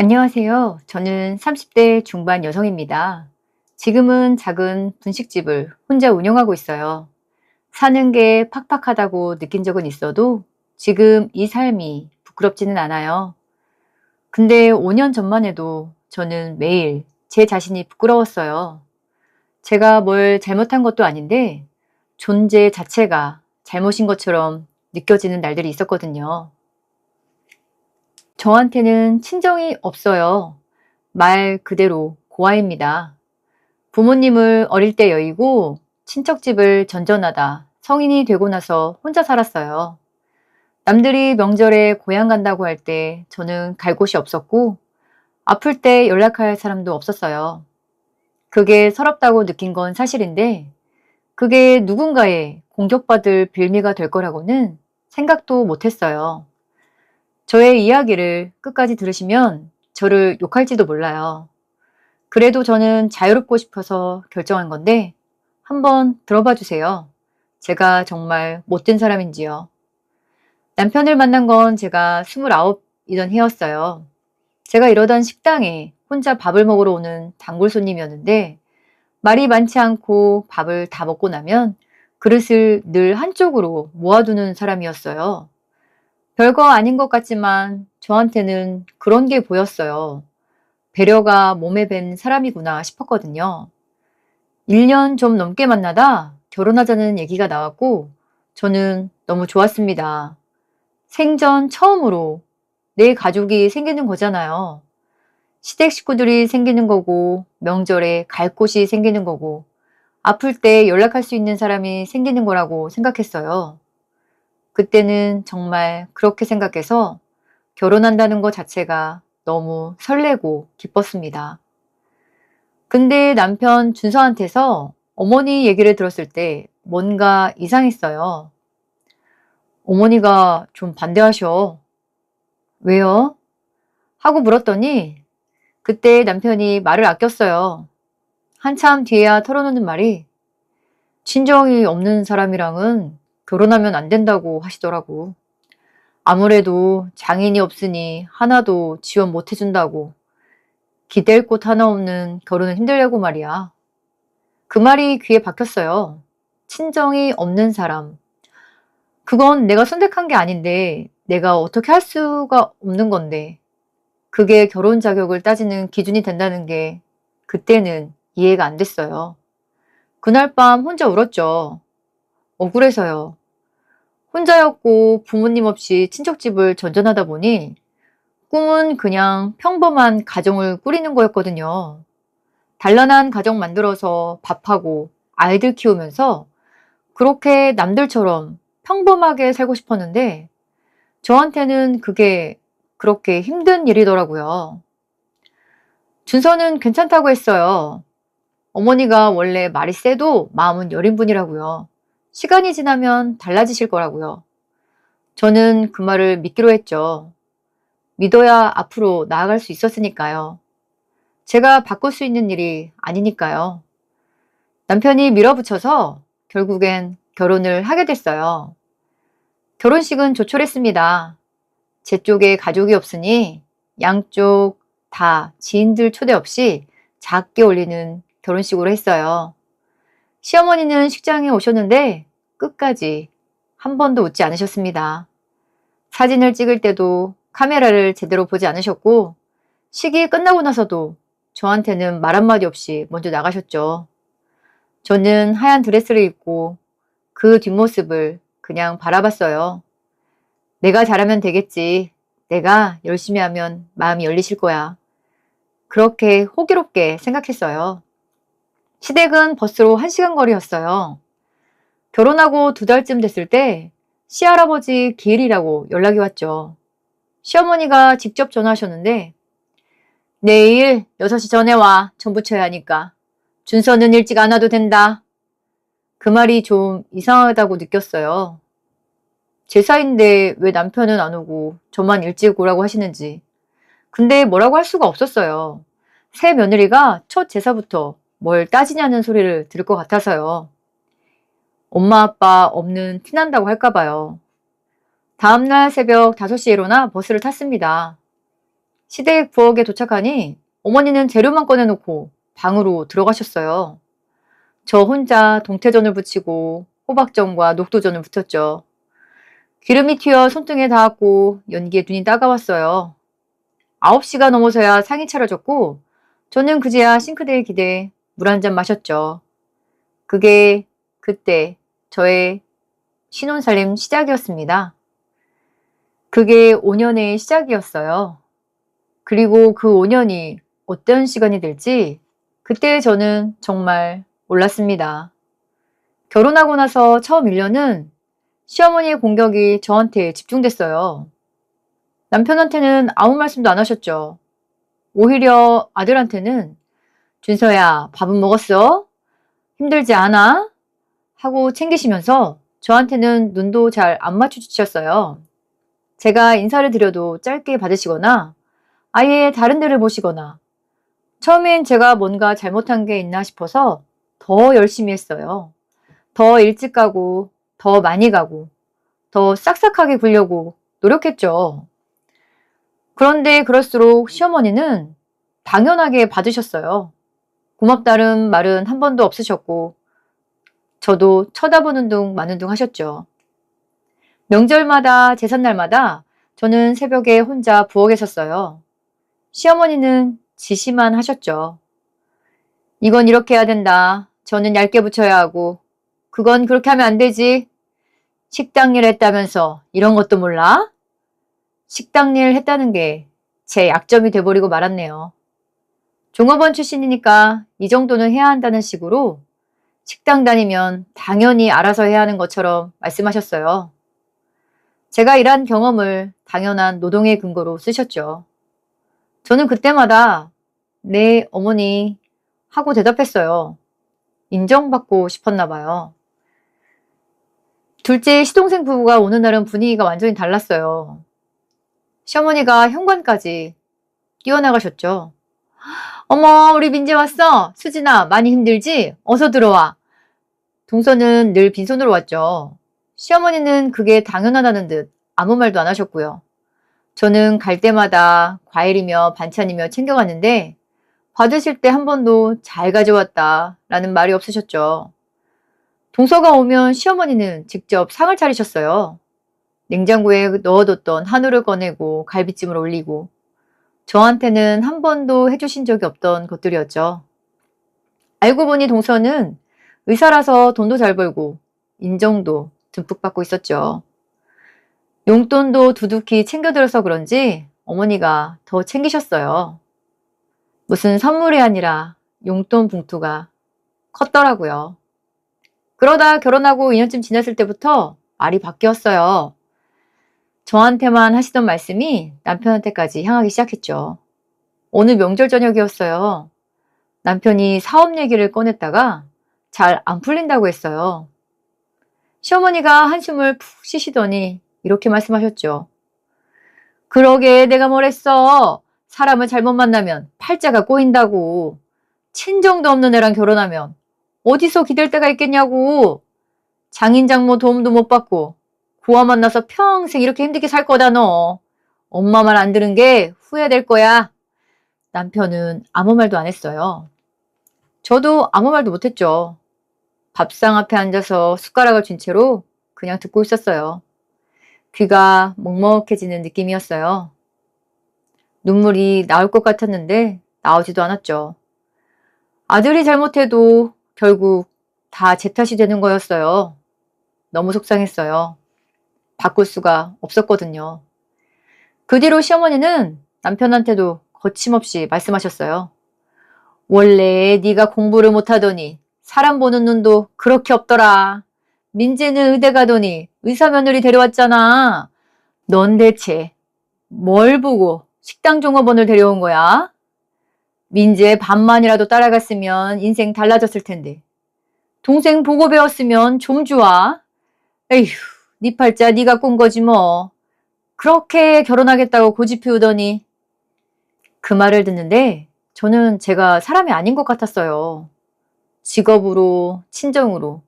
안녕하세요. 저는 30대 중반 여성입니다. 지금은 작은 분식집을 혼자 운영하고 있어요. 사는 게 팍팍하다고 느낀 적은 있어도 지금 이 삶이 부끄럽지는 않아요. 근데 5년 전만 해도 저는 매일 제 자신이 부끄러웠어요. 제가 뭘 잘못한 것도 아닌데 존재 자체가 잘못인 것처럼 느껴지는 날들이 있었거든요. 저한테는 친정이 없어요. 말 그대로 고아입니다. 부모님을 어릴 때 여의고 친척집을 전전하다 성인이 되고 나서 혼자 살았어요. 남들이 명절에 고향 간다고 할 때 저는 갈 곳이 없었고 아플 때 연락할 사람도 없었어요. 그게 서럽다고 느낀 건 사실인데 그게 누군가의 공격받을 빌미가 될 거라고는 생각도 못했어요. 저의 이야기를 끝까지 들으시면 저를 욕할지도 몰라요. 그래도 저는 자유롭고 싶어서 결정한 건데 한번 들어봐 주세요. 제가 정말 못된 사람인지요. 남편을 만난 건 제가 29이던 해였어요. 제가 이러던 식당에 혼자 밥을 먹으러 오는 단골 손님이었는데 말이 많지 않고 밥을 다 먹고 나면 그릇을 늘 한쪽으로 모아두는 사람이었어요. 별거 아닌 것 같지만 저한테는 그런 게 보였어요. 배려가 몸에 밴 사람이구나 싶었거든요. 1년 좀 넘게 만나다 결혼하자는 얘기가 나왔고 저는 너무 좋았습니다. 생전 처음으로 내 가족이 생기는 거잖아요. 시댁 식구들이 생기는 거고 명절에 갈 곳이 생기는 거고 아플 때 연락할 수 있는 사람이 생기는 거라고 생각했어요. 그때는 정말 그렇게 생각해서 결혼한다는 것 자체가 너무 설레고 기뻤습니다. 근데 남편 준서한테서 어머니 얘기를 들었을 때 뭔가 이상했어요. 어머니가 좀 반대하셔. 왜요? 하고 물었더니 그때 남편이 말을 아꼈어요. 한참 뒤에야 털어놓는 말이 친정이 없는 사람이랑은 결혼하면 안 된다고 하시더라고. 아무래도 장인이 없으니 하나도 지원 못 해준다고. 기댈 곳 하나 없는 결혼은 힘들려고 말이야. 그 말이 귀에 박혔어요. 친정이 없는 사람. 그건 내가 선택한 게 아닌데 내가 어떻게 할 수가 없는 건데 그게 결혼 자격을 따지는 기준이 된다는 게 그때는 이해가 안 됐어요. 그날 밤 혼자 울었죠. 억울해서요. 혼자였고 부모님 없이 친척집을 전전하다 보니 꿈은 그냥 평범한 가정을 꾸리는 거였거든요. 단란한 가정 만들어서 밥하고 아이들 키우면서 그렇게 남들처럼 평범하게 살고 싶었는데 저한테는 그게 그렇게 힘든 일이더라고요. 준서는 괜찮다고 했어요. 어머니가 원래 말이 세도 마음은 여린 분이라고요. 시간이 지나면 달라지실 거라고요. 저는 그 말을 믿기로 했죠. 믿어야 앞으로 나아갈 수 있었으니까요. 제가 바꿀 수 있는 일이 아니니까요. 남편이 밀어붙여서 결국엔 결혼을 하게 됐어요. 결혼식은 조촐했습니다. 제 쪽에 가족이 없으니 양쪽 다 지인들 초대 없이 작게 올리는 결혼식으로 했어요. 시어머니는 식장에 오셨는데 끝까지 한 번도 웃지 않으셨습니다. 사진을 찍을 때도 카메라를 제대로 보지 않으셨고 식이 끝나고 나서도 저한테는 말 한마디 없이 먼저 나가셨죠. 저는 하얀 드레스를 입고 그 뒷모습을 그냥 바라봤어요. 내가 잘하면 되겠지. 내가 열심히 하면 마음이 열리실 거야. 그렇게 호기롭게 생각했어요. 시댁은 버스로 1시간 거리였어요. 결혼하고 2달쯤 됐을 때 시할아버지 기일이라고 연락이 왔죠. 시어머니가 직접 전화하셨는데 내일 6시 전에 와. 전 부쳐야 하니까. 준서는 일찍 안 와도 된다. 그 말이 좀 이상하다고 느꼈어요. 제사인데 왜 남편은 안 오고 저만 일찍 오라고 하시는지. 근데 뭐라고 할 수가 없었어요. 새 며느리가 첫 제사부터 뭘 따지냐는 소리를 들을 것 같아서요. 엄마 아빠 없는 티난다고 할까 봐요. 다음날 새벽 5시에 일어나 버스를 탔습니다. 시댁 부엌에 도착하니 어머니는 재료만 꺼내놓고 방으로 들어가셨어요. 저 혼자 동태전을 부치고 호박전과 녹두전을 부쳤죠. 기름이 튀어 손등에 닿았고 연기에 눈이 따가웠어요. 9시가 넘어서야 상이 차려졌고 저는 그제야 싱크대에 기대 물 한 잔 마셨죠. 그게 그때 저의 신혼살림 시작이었습니다. 그게 5년의 시작이었어요. 그리고 그 5년이 어떤 시간이 될지 그때 저는 정말 몰랐습니다. 결혼하고 나서 처음 1년은 시어머니의 공격이 저한테 집중됐어요. 남편한테는 아무 말씀도 안 하셨죠. 오히려 아들한테는 준서야, 밥은 먹었어? 힘들지 않아? 하고 챙기시면서 저한테는 눈도 잘 안 맞춰주셨어요. 제가 인사를 드려도 짧게 받으시거나 아예 다른 데를 보시거나 처음엔 제가 뭔가 잘못한 게 있나 싶어서 더 열심히 했어요. 더 일찍 가고 더 많이 가고 더 싹싹하게 굴려고 노력했죠. 그런데 그럴수록 시어머니는 당연하게 받으셨어요. 고맙다는 말은 한 번도 없으셨고 저도 쳐다보는 둥 마는 둥 하셨죠. 명절마다 제삿날마다 저는 새벽에 혼자 부엌에 섰어요. 시어머니는 지시만 하셨죠. 이건 이렇게 해야 된다. 저는 얇게 붙여야 하고 그건 그렇게 하면 안 되지. 식당 일 했다면서 이런 것도 몰라? 식당 일 했다는 게 제 약점이 돼버리고 말았네요. 종업원 출신이니까 이 정도는 해야 한다는 식으로 식당 다니면 당연히 알아서 해야 하는 것처럼 말씀하셨어요. 제가 일한 경험을 당연한 노동의 근거로 쓰셨죠. 저는 그때마다 네, 어머니 하고 대답했어요. 인정받고 싶었나 봐요. 둘째 시동생 부부가 오는 날은 분위기가 완전히 달랐어요. 시어머니가 현관까지 뛰어나가셨죠. 어머, 우리 민재 왔어. 수진아, 많이 힘들지? 어서 들어와. 동서는 늘 빈손으로 왔죠. 시어머니는 그게 당연하다는 듯 아무 말도 안 하셨고요. 저는 갈 때마다 과일이며 반찬이며 챙겨갔는데 받으실 때 한 번도 잘 가져왔다 라는 말이 없으셨죠. 동서가 오면 시어머니는 직접 상을 차리셨어요. 냉장고에 넣어뒀던 한우를 꺼내고 갈비찜을 올리고 저한테는 한 번도 해주신 적이 없던 것들이었죠. 알고 보니 동서는 의사라서 돈도 잘 벌고 인정도 듬뿍 받고 있었죠. 용돈도 두둑히 챙겨들어서 그런지 어머니가 더 챙기셨어요. 무슨 선물이 아니라 용돈 봉투가 컸더라고요. 그러다 결혼하고 2년쯤 지났을 때부터 말이 바뀌었어요. 저한테만 하시던 말씀이 남편한테까지 향하기 시작했죠. 어느 명절 저녁이었어요. 남편이 사업 얘기를 꺼냈다가 잘 안 풀린다고 했어요. 시어머니가 한숨을 푹 쉬시더니 이렇게 말씀하셨죠. 그러게 내가 뭘 했어. 사람을 잘못 만나면 팔자가 꼬인다고. 친정도 없는 애랑 결혼하면 어디서 기댈 데가 있겠냐고. 장인 장모 도움도 못 받고 고아 만나서 평생 이렇게 힘들게 살 거다 너. 엄마 말 안 들은 게 후회될 거야. 남편은 아무 말도 안 했어요. 저도 아무 말도 못했죠. 밥상 앞에 앉아서 숟가락을 쥔 채로 그냥 듣고 있었어요. 귀가 먹먹해지는 느낌이었어요. 눈물이 나올 것 같았는데 나오지도 않았죠. 아들이 잘못해도 결국 다 제 탓이 되는 거였어요. 너무 속상했어요. 바꿀 수가 없었거든요. 그 뒤로 시어머니는 남편한테도 거침없이 말씀하셨어요. 원래 네가 공부를 못하더니 사람 보는 눈도 그렇게 없더라. 민재는 의대 가더니 의사 며느리 데려왔잖아. 넌 대체 뭘 보고 식당 종업원을 데려온 거야? 민재 반만이라도 따라갔으면 인생 달라졌을 텐데. 동생 보고 배웠으면 좀 좋아. 에휴, 네 팔자 네가 꾼 거지 뭐. 그렇게 결혼하겠다고 고집 피우더니. 그 말을 듣는데 저는 제가 사람이 아닌 것 같았어요. 직업으로, 친정으로,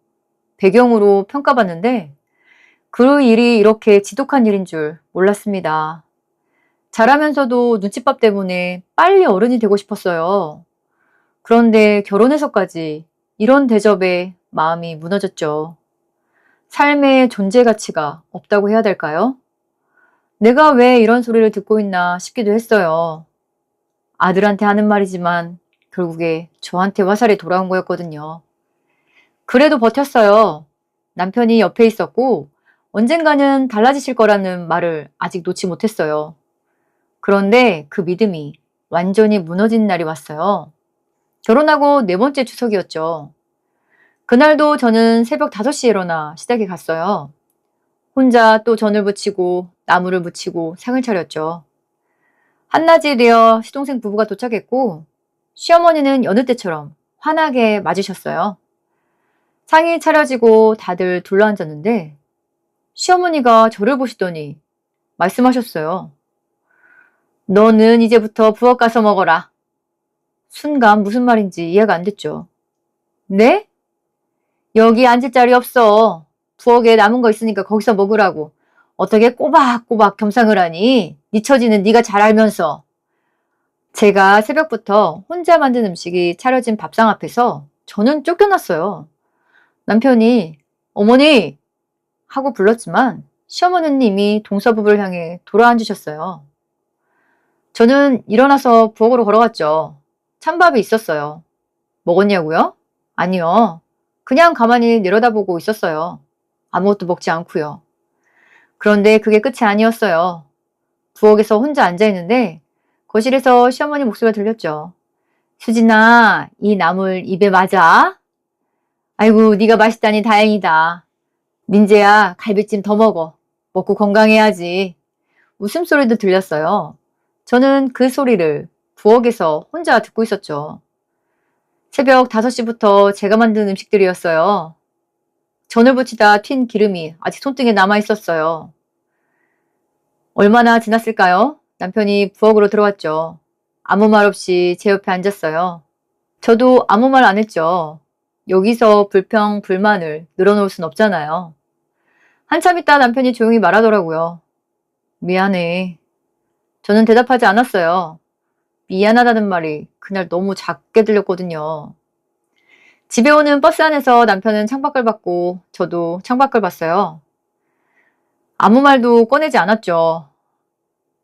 배경으로 평가받는데 그 일이 이렇게 지독한 일인 줄 몰랐습니다. 잘하면서도 눈칫밥 때문에 빨리 어른이 되고 싶었어요. 그런데 결혼해서까지 이런 대접에 마음이 무너졌죠. 삶의 존재 가치가 없다고 해야 될까요? 내가 왜 이런 소리를 듣고 있나 싶기도 했어요. 아들한테 하는 말이지만 결국에 저한테 화살이 돌아온 거였거든요. 그래도 버텼어요. 남편이 옆에 있었고 언젠가는 달라지실 거라는 말을 아직 놓지 못했어요. 그런데 그 믿음이 완전히 무너진 날이 왔어요. 결혼하고 네 번째 추석이었죠. 그날도 저는 새벽 5시에 일어나 시댁에 갔어요. 혼자 또 전을 부치고 나무를 묻히고 상을 차렸죠. 한낮이 되어 시동생 부부가 도착했고 시어머니는 여느 때처럼 환하게 맞으셨어요. 상이 차려지고 다들 둘러앉았는데 시어머니가 저를 보시더니 말씀하셨어요. 너는 이제부터 부엌 가서 먹어라. 순간 무슨 말인지 이해가 안 됐죠. 네? 여기 앉을 자리 없어. 부엌에 남은 거 있으니까 거기서 먹으라고. 어떻게 꼬박꼬박 겸상을 하니? 네 처지는 네가 잘 알면서. 제가 새벽부터 혼자 만든 음식이 차려진 밥상 앞에서 저는 쫓겨났어요. 남편이 어머니 하고 불렀지만 시어머니님이 동서부부를 향해 돌아앉으셨어요. 저는 일어나서 부엌으로 걸어갔죠. 찬밥이 있었어요. 먹었냐고요? 아니요. 그냥 가만히 내려다보고 있었어요. 아무것도 먹지 않고요. 그런데 그게 끝이 아니었어요. 부엌에서 혼자 앉아있는데 거실에서 시어머니 목소리가 들렸죠. 수진아, 이 나물 입에 맞아? 아이고, 네가 맛있다니 다행이다. 민재야, 갈비찜 더 먹어. 먹고 건강해야지. 웃음소리도 들렸어요. 저는 그 소리를 부엌에서 혼자 듣고 있었죠. 새벽 5시부터 제가 만든 음식들이었어요. 전을 부치다 튄 기름이 아직 손등에 남아 있었어요. 얼마나 지났을까요? 남편이 부엌으로 들어왔죠. 아무 말 없이 제 옆에 앉았어요. 저도 아무 말 안 했죠. 여기서 불평, 불만을 늘어놓을 순 없잖아요. 한참 있다 남편이 조용히 말하더라고요. 미안해. 저는 대답하지 않았어요. 미안하다는 말이 그날 너무 작게 들렸거든요. 집에 오는 버스 안에서 남편은 창밖을 봤고 저도 창밖을 봤어요. 아무 말도 꺼내지 않았죠.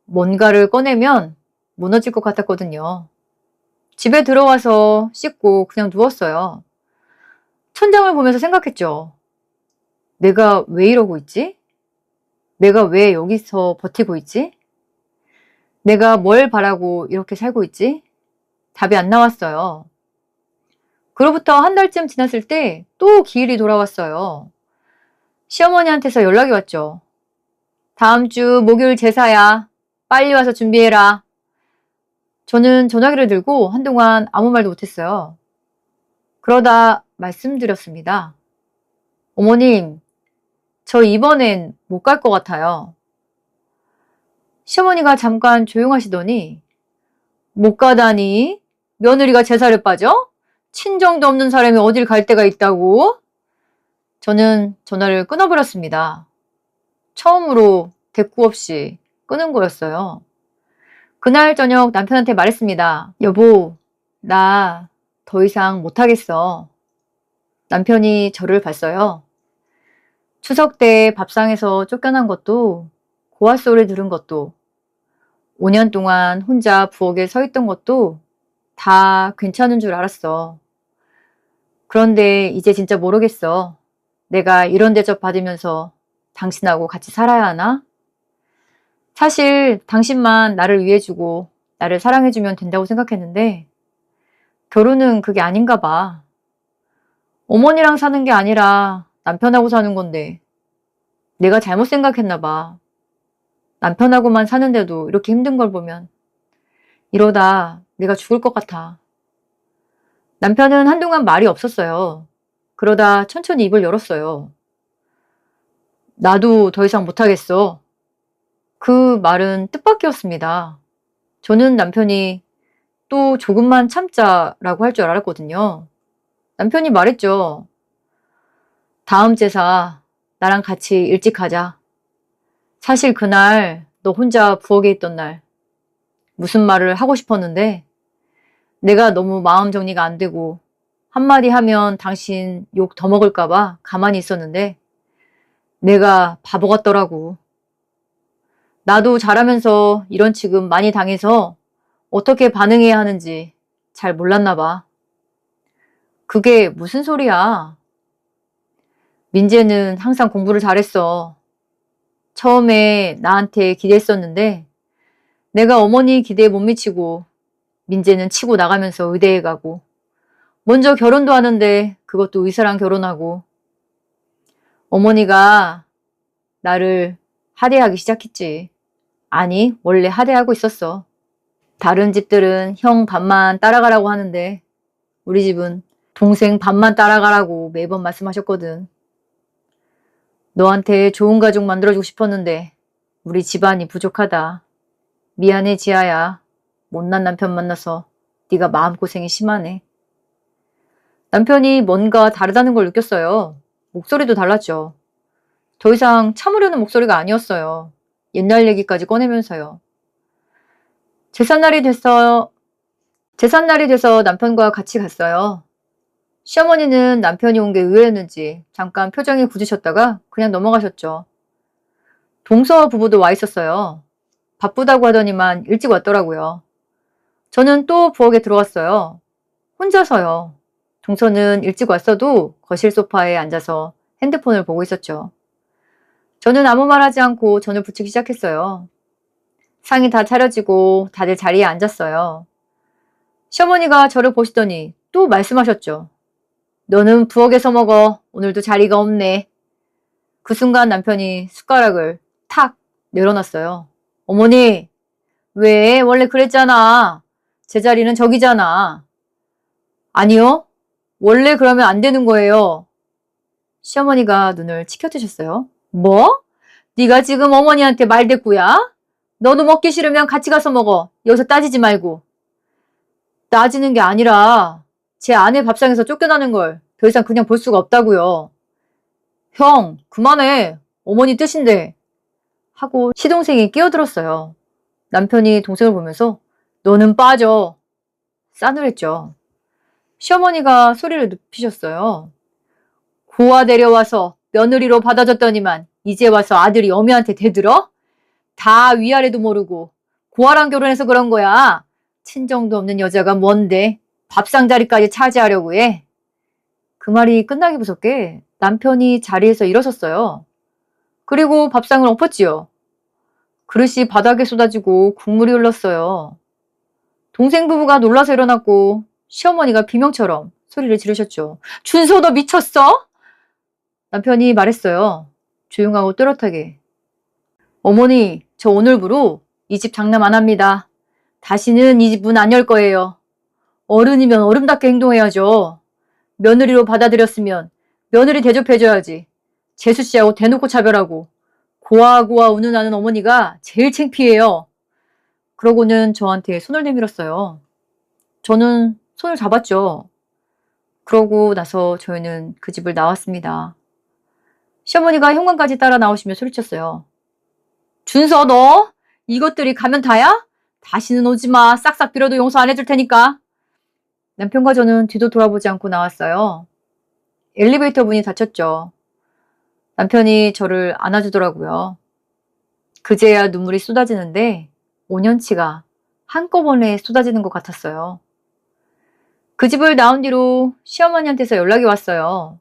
뭔가를 꺼내면 무너질 것 같았거든요. 집에 들어와서 씻고 그냥 누웠어요. 천장을 보면서 생각했죠. 내가 왜 이러고 있지? 내가 왜 여기서 버티고 있지? 내가 뭘 바라고 이렇게 살고 있지? 답이 안 나왔어요. 그로부터 한 달쯤 지났을 때 또 기일이 돌아왔어요. 시어머니한테서 연락이 왔죠. 다음 주 목요일 제사야. 빨리 와서 준비해라. 저는 전화기를 들고 한동안 아무 말도 못했어요. 그러다 말씀드렸습니다. 어머님, 저 이번엔 못 갈 것 같아요. 시어머니가 잠깐 조용하시더니 못 가다니? 며느리가 제사를 빠져? 친정도 없는 사람이 어딜 갈 데가 있다고? 저는 전화를 끊어버렸습니다. 처음으로 대꾸 없이 끊은 거였어요. 그날 저녁 남편한테 말했습니다. 여보, 나 더 이상 못하겠어. 남편이 저를 봤어요. 추석 때 밥상에서 쫓겨난 것도, 고아 소리 들은 것도, 5년 동안 혼자 부엌에 서 있던 것도 다 괜찮은 줄 알았어. 그런데 이제 진짜 모르겠어. 내가 이런 대접 받으면서 당신하고 같이 살아야 하나? 사실 당신만 나를 위해주고 나를 사랑해주면 된다고 생각했는데 결혼은 그게 아닌가 봐. 어머니랑 사는 게 아니라 남편하고 사는 건데 내가 잘못 생각했나 봐. 남편하고만 사는데도 이렇게 힘든 걸 보면 이러다 내가 죽을 것 같아. 남편은 한동안 말이 없었어요. 그러다 천천히 입을 열었어요. 나도 더 이상 못하겠어. 그 말은 뜻밖이었습니다. 저는 남편이 또 조금만 참자라고 할 줄 알았거든요. 남편이 말했죠. 다음 제사 나랑 같이 일찍 가자. 사실 그날 너 혼자 부엌에 있던 날 무슨 말을 하고 싶었는데 내가 너무 마음 정리가 안 되고 한마디 하면 당신 욕 더 먹을까봐 가만히 있었는데 내가 바보 같더라고. 나도 잘하면서 이런 취급 많이 당해서 어떻게 반응해야 하는지 잘 몰랐나 봐. 그게 무슨 소리야? 민재는 항상 공부를 잘했어. 처음에 나한테 기대했었는데 내가 어머니 기대에 못 미치고 민재는 치고 나가면서 의대에 가고 먼저 결혼도 하는데 그것도 의사랑 결혼하고 어머니가 나를 하대하기 시작했지. 아니, 원래 하대하고 있었어. 다른 집들은 형 반만 따라가라고 하는데 우리 집은 동생 반만 따라가라고 매번 말씀하셨거든. 너한테 좋은 가족 만들어주고 싶었는데 우리 집안이 부족하다. 미안해 지아야. 못난 남편 만나서 네가 마음고생이 심하네. 남편이 뭔가 다르다는 걸 느꼈어요. 목소리도 달랐죠. 더 이상 참으려는 목소리가 아니었어요. 옛날 얘기까지 꺼내면서요. 제삿날이 돼서 남편과 같이 갔어요. 시어머니는 남편이 온 게 의외였는지 잠깐 표정이 굳으셨다가 그냥 넘어가셨죠. 동서 부부도 와 있었어요. 바쁘다고 하더니만 일찍 왔더라고요. 저는 또 부엌에 들어갔어요. 혼자서요. 동서는 일찍 왔어도 거실 소파에 앉아서 핸드폰을 보고 있었죠. 저는 아무 말 하지 않고 전을 부치기 시작했어요. 상이 다 차려지고 다들 자리에 앉았어요. 시어머니가 저를 보시더니 또 말씀하셨죠. 너는 부엌에서 먹어. 오늘도 자리가 없네. 그 순간 남편이 숟가락을 탁 내려놨어요. 어머니, 왜? 원래 그랬잖아. 제 자리는 저기잖아. 아니요. 원래 그러면 안 되는 거예요. 시어머니가 눈을 치켜뜨셨어요. 뭐? 네가 지금 어머니한테 말대꾸야? 너도 먹기 싫으면 같이 가서 먹어. 여기서 따지지 말고. 따지는 게 아니라 제 아내 밥상에서 쫓겨나는 걸 더 이상 그냥 볼 수가 없다고요. 형, 그만해. 어머니 뜻인데. 하고 시동생이 끼어들었어요. 남편이 동생을 보면서 너는 빠져. 싸늘했죠. 시어머니가 소리를 높이셨어요. 고아 데려와서 며느리로 받아줬더니만 이제 와서 아들이 어미한테 대들어? 다 위아래도 모르고 고아랑 결혼해서 그런 거야. 친정도 없는 여자가 뭔데 밥상 자리까지 차지하려고 해. 그 말이 끝나기 무섭게 남편이 자리에서 일어섰어요. 그리고 밥상을 엎었지요. 그릇이 바닥에 쏟아지고 국물이 흘렀어요. 동생 부부가 놀라서 일어났고 시어머니가 비명처럼 소리를 지르셨죠. 준서 너 미쳤어? 남편이 말했어요. 조용하고 또렷하게. 어머니, 저 오늘부로 이 집 장남 안 합니다. 다시는 이 집 문 안 열 거예요. 어른이면 어른답게 행동해야죠. 며느리로 받아들였으면 며느리 대접해줘야지. 재수 씨하고 대놓고 차별하고 고아고아 우는 어머니가 제일 창피해요. 그러고는 저한테 손을 내밀었어요. 저는 손을 잡았죠. 그러고 나서 저희는 그 집을 나왔습니다. 시어머니가 현관까지 따라 나오시며 소리쳤어요. 준서 너 이것들이 가면 다야? 다시는 오지 마. 싹싹 빌어도 용서 안 해줄 테니까. 남편과 저는 뒤도 돌아보지 않고 나왔어요. 엘리베이터 문이 닫혔죠. 남편이 저를 안아주더라고요. 그제야 눈물이 쏟아지는데 5년치가 한꺼번에 쏟아지는 것 같았어요. 그 집을 나온 뒤로 시어머니한테서 연락이 왔어요.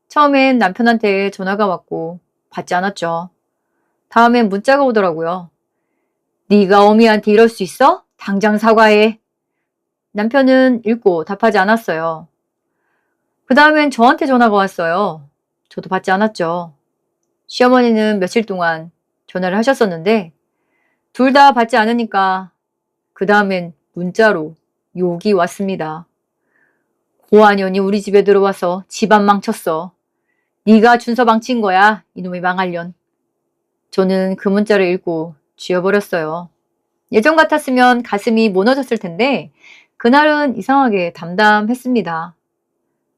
처음엔 남편한테 전화가 왔고 받지 않았죠. 다음엔 문자가 오더라고요. 네가 어미한테 이럴 수 있어? 당장 사과해. 남편은 읽고 답하지 않았어요. 그 다음엔 저한테 전화가 왔어요. 저도 받지 않았죠. 시어머니는 며칠 동안 전화를 하셨었는데 둘 다 받지 않으니까 그 다음엔 문자로 욕이 왔습니다. 고아년이 우리 집에 들어와서 집안 망쳤어. 네가 준서 망친 거야. 이놈이 망할년. 저는 그 문자를 읽고 지워버렸어요. 예전 같았으면 가슴이 무너졌을 텐데 그날은 이상하게 담담했습니다.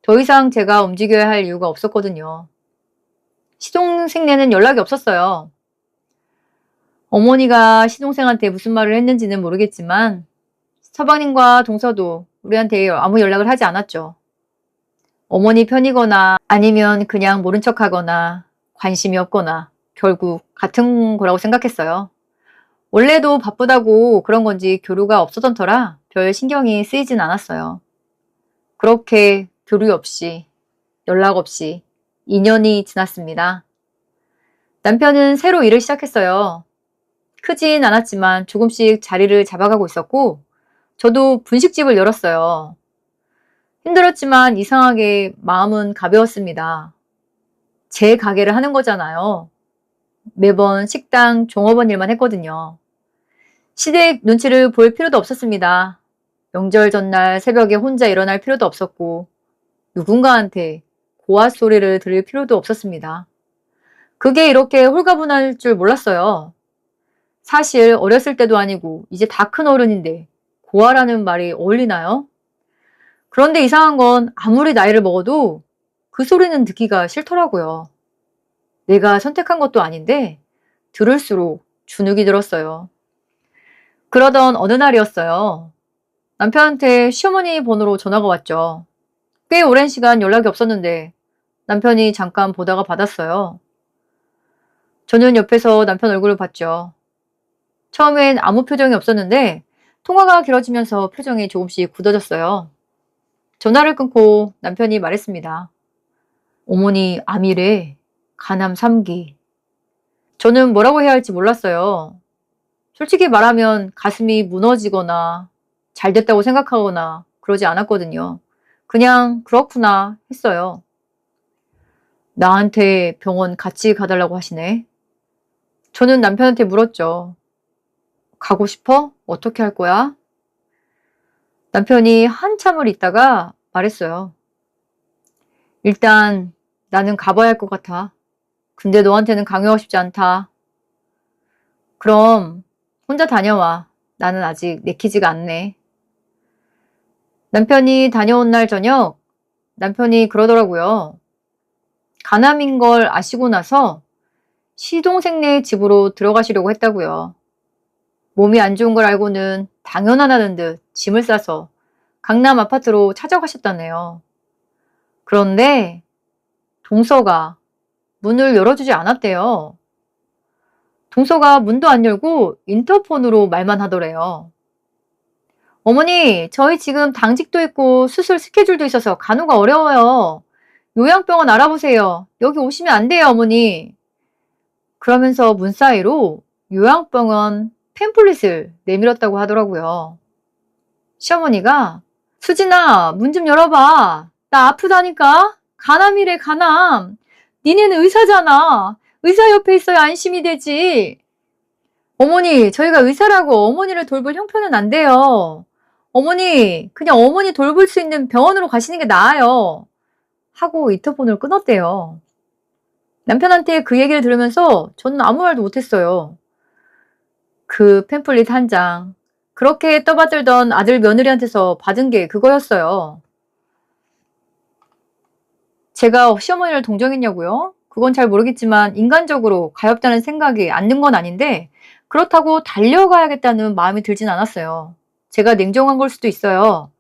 더 이상 제가 움직여야 할 이유가 없었거든요. 시동생네는 연락이 없었어요. 어머니가 시동생한테 무슨 말을 했는지는 모르겠지만 서방님과 동서도 우리한테 아무 연락을 하지 않았죠. 어머니 편이거나 아니면 그냥 모른 척하거나 관심이 없거나 결국 같은 거라고 생각했어요. 원래도 바쁘다고 그런 건지 교류가 없었던 터라 별 신경이 쓰이진 않았어요. 그렇게 교류 없이 연락 없이 2년이 지났습니다. 남편은 새로 일을 시작했어요. 크진 않았지만 조금씩 자리를 잡아가고 있었고 저도 분식집을 열었어요. 힘들었지만 이상하게 마음은 가벼웠습니다. 제 가게를 하는 거잖아요. 매번 식당 종업원 일만 했거든요. 시댁 눈치를 볼 필요도 없었습니다. 명절 전날 새벽에 혼자 일어날 필요도 없었고 누군가한테 고아 소리를 들을 필요도 없었습니다. 그게 이렇게 홀가분할 줄 몰랐어요. 사실 어렸을 때도 아니고 이제 다 큰 어른인데 고아라는 말이 어울리나요? 그런데 이상한 건 아무리 나이를 먹어도 그 소리는 듣기가 싫더라고요. 내가 선택한 것도 아닌데 들을수록 주눅이 들었어요. 그러던 어느 날이었어요. 남편한테 시어머니 번호로 전화가 왔죠. 꽤 오랜 시간 연락이 없었는데 남편이 잠깐 보다가 받았어요. 저는 옆에서 남편 얼굴을 봤죠. 처음엔 아무 표정이 없었는데 통화가 길어지면서 표정이 조금씩 굳어졌어요. 전화를 끊고 남편이 말했습니다. 어머니 암이래. 간암 3기. 저는 뭐라고 해야 할지 몰랐어요. 솔직히 말하면 가슴이 무너지거나 잘 됐다고 생각하거나 그러지 않았거든요. 그냥 그렇구나 했어요. 나한테 병원 같이 가달라고 하시네. 저는 남편한테 물었죠. 가고 싶어? 어떻게 할 거야? 남편이 한참을 있다가 말했어요. 일단 나는 가봐야 할 것 같아. 근데 너한테는 강요하고 싶지 않다. 그럼 혼자 다녀와. 나는 아직 내키지가 않네. 남편이 다녀온 날 저녁 남편이 그러더라고요. 간암인 걸 아시고 나서 시동생네 집으로 들어가시려고 했다고요. 몸이 안 좋은 걸 알고는 당연하다는 듯 짐을 싸서 강남 아파트로 찾아가셨다네요. 그런데 동서가 문을 열어주지 않았대요. 동서가 문도 안 열고 인터폰으로 말만 하더래요. 어머니, 저희 지금 당직도 있고 수술 스케줄도 있어서 간호가 어려워요. 요양병원 알아보세요. 여기 오시면 안 돼요, 어머니. 그러면서 문 사이로 요양병원 팸플릿을 내밀었다고 하더라고요. 시어머니가 수진아, 문 좀 열어봐. 나 아프다니까? 간암이래, 간암. 니네는 의사잖아. 의사 옆에 있어야 안심이 되지. 어머니, 저희가 의사라고 어머니를 돌볼 형편은 안 돼요. 어머니, 그냥 어머니 돌볼 수 있는 병원으로 가시는 게 나아요. 하고 인터폰을 끊었대요. 남편한테 그 얘기를 들으면서 저는 아무 말도 못했어요. 그 팸플릿 한 장, 그렇게 떠받들던 아들 며느리한테서 받은 게 그거였어요. 제가 시어머니를 동정했냐고요? 그건 잘 모르겠지만 인간적으로 가엾다는 생각이 안 든 건 아닌데 그렇다고 달려가야겠다는 마음이 들진 않았어요. 제가 냉정한 걸 수도 있어요.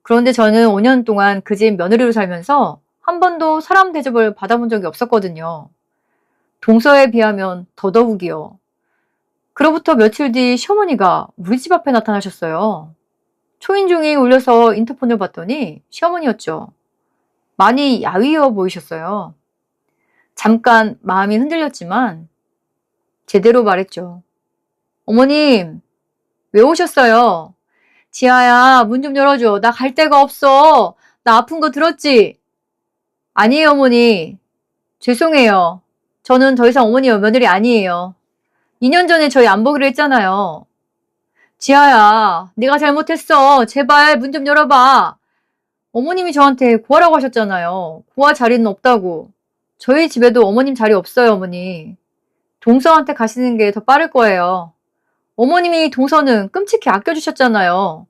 그런데 저는 5년 동안 그 집 며느리로 살면서 한 번도 사람 대접을 받아본 적이 없었거든요. 동서에 비하면 더더욱이요. 그로부터 며칠 뒤 시어머니가 우리 집 앞에 나타나셨어요. 초인종이 울려서 인터폰을 봤더니 시어머니였죠. 많이 야위어 보이셨어요. 잠깐 마음이 흔들렸지만 제대로 말했죠. 어머님, 왜 오셨어요? 지아야, 문 좀 열어줘. 나 갈 데가 없어. 나 아픈 거 들었지? 아니에요, 어머니. 죄송해요. 저는 더 이상 어머니 며느리 아니에요. 2년 전에 저희 안 보기로 했잖아요. 지아야, 내가 잘못했어. 제발 문 좀 열어봐. 어머님이 저한테 구하라고 하셨잖아요. 구할 자리는 없다고. 저희 집에도 어머님 자리 없어요, 어머니. 동서한테 가시는 게 더 빠를 거예요. 어머님이 동서는 끔찍히 아껴주셨잖아요.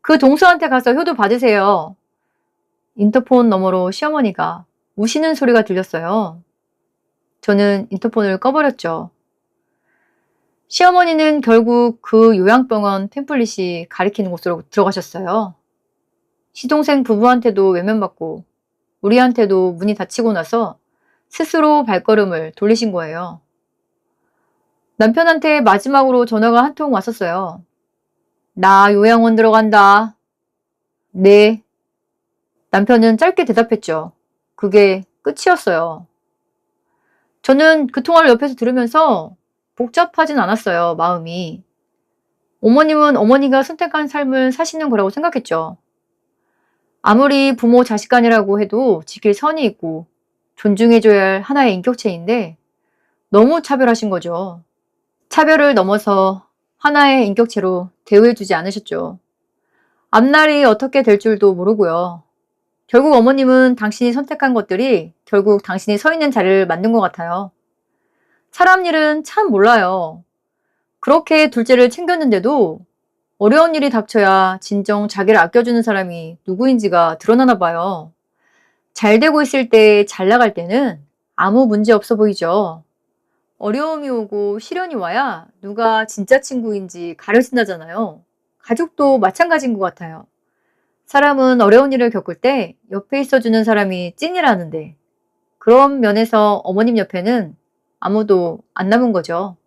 그 동서한테 가서 효도 받으세요. 인터폰 너머로 시어머니가 우시는 소리가 들렸어요. 저는 인터폰을 꺼버렸죠. 시어머니는 결국 그 요양병원 팸플릿이 가리키는 곳으로 들어가셨어요. 시동생 부부한테도 외면받고 우리한테도 문이 닫히고 나서 스스로 발걸음을 돌리신 거예요. 남편한테 마지막으로 전화가 한 통 왔었어요. 나 요양원 들어간다. 네. 남편은 짧게 대답했죠. 그게 끝이었어요. 저는 그 통화를 옆에서 들으면서 복잡하진 않았어요, 마음이. 어머님은 어머니가 선택한 삶을 사시는 거라고 생각했죠. 아무리 부모 자식 간이라고 해도 지킬 선이 있고 존중해줘야 할 하나의 인격체인데 너무 차별하신 거죠. 차별을 넘어서 하나의 인격체로 대우해주지 않으셨죠. 앞날이 어떻게 될 줄도 모르고요. 결국 어머님은 당신이 선택한 것들이 결국 당신이 서 있는 자리를 만든 것 같아요. 사람 일은 참 몰라요. 그렇게 둘째를 챙겼는데도 어려운 일이 닥쳐야 진정 자기를 아껴주는 사람이 누구인지가 드러나나 봐요. 잘 되고 있을 때, 잘 나갈 때는 아무 문제 없어 보이죠. 어려움이 오고 시련이 와야 누가 진짜 친구인지 가려진다잖아요. 가족도 마찬가지인 것 같아요. 사람은 어려운 일을 겪을 때 옆에 있어주는 사람이 찐이라는데 그런 면에서 어머님 옆에는 아무도 안 남은 거죠.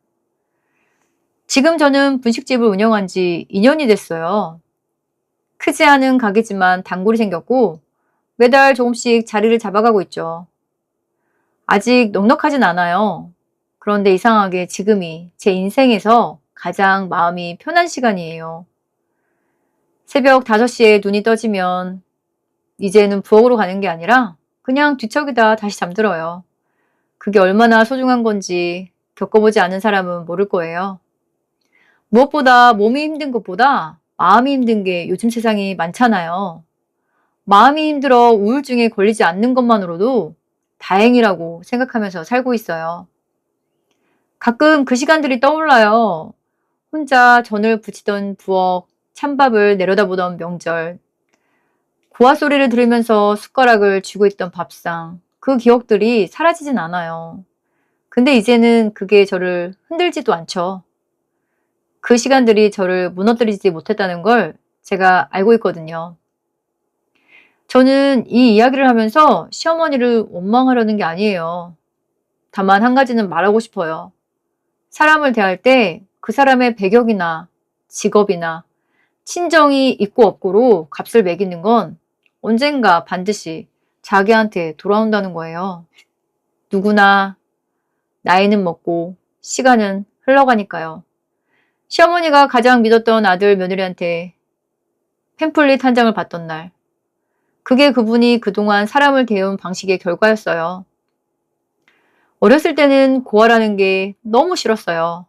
지금 저는 분식집을 운영한 지 2년이 됐어요. 크지 않은 가게지만 단골이 생겼고 매달 조금씩 자리를 잡아가고 있죠. 아직 넉넉하진 않아요. 그런데 이상하게 지금이 제 인생에서 가장 마음이 편한 시간이에요. 새벽 5시에 눈이 떠지면 이제는 부엌으로 가는 게 아니라 그냥 뒤척이다 다시 잠들어요. 그게 얼마나 소중한 건지 겪어보지 않은 사람은 모를 거예요. 무엇보다 몸이 힘든 것보다 마음이 힘든 게 요즘 세상이 많잖아요. 마음이 힘들어 우울증에 걸리지 않는 것만으로도 다행이라고 생각하면서 살고 있어요. 가끔 그 시간들이 떠올라요. 혼자 전을 부치던 부엌, 찬밥을 내려다보던 명절, 고아 소리를 들으면서 숟가락을 쥐고 있던 밥상, 그 기억들이 사라지진 않아요. 근데 이제는 그게 저를 흔들지도 않죠. 그 시간들이 저를 무너뜨리지 못했다는 걸 제가 알고 있거든요. 저는 이 이야기를 하면서 시어머니를 원망하려는 게 아니에요. 다만 한 가지는 말하고 싶어요. 사람을 대할 때 그 사람의 배경이나 직업이나 친정이 있고 없고로 값을 매기는 건 언젠가 반드시 자기한테 돌아온다는 거예요. 누구나 나이는 먹고 시간은 흘러가니까요. 시어머니가 가장 믿었던 아들 며느리한테 팸플릿 한 장을 받던 날, 그게 그분이 그동안 사람을 대해온 방식의 결과였어요. 어렸을 때는 고아라는 게 너무 싫었어요.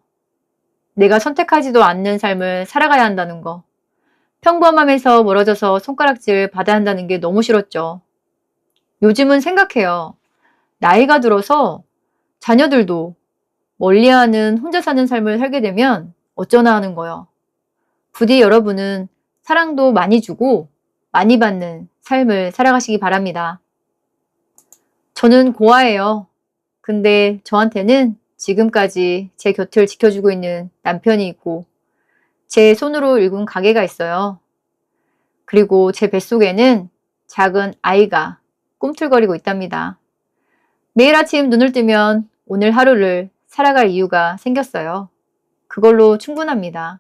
내가 선택하지도 않는 삶을 살아가야 한다는 거. 평범함에서 멀어져서 손가락질 받아야 한다는 게 너무 싫었죠. 요즘은 생각해요. 나이가 들어서 자녀들도 멀리하는 혼자 사는 삶을 살게 되면 어쩌나 하는 거요. 부디 여러분은 사랑도 많이 주고 많이 받는 삶을 살아가시기 바랍니다. 저는 고아예요. 근데 저한테는 지금까지 제 곁을 지켜주고 있는 남편이 있고 제 손으로 일군 가게가 있어요. 그리고 제 뱃속에는 작은 아이가 꿈틀거리고 있답니다. 매일 아침 눈을 뜨면 오늘 하루를 살아갈 이유가 생겼어요. 그걸로 충분합니다.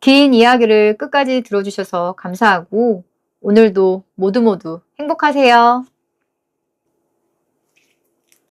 긴 이야기를 끝까지 들어주셔서 감사하고 오늘도 모두 행복하세요.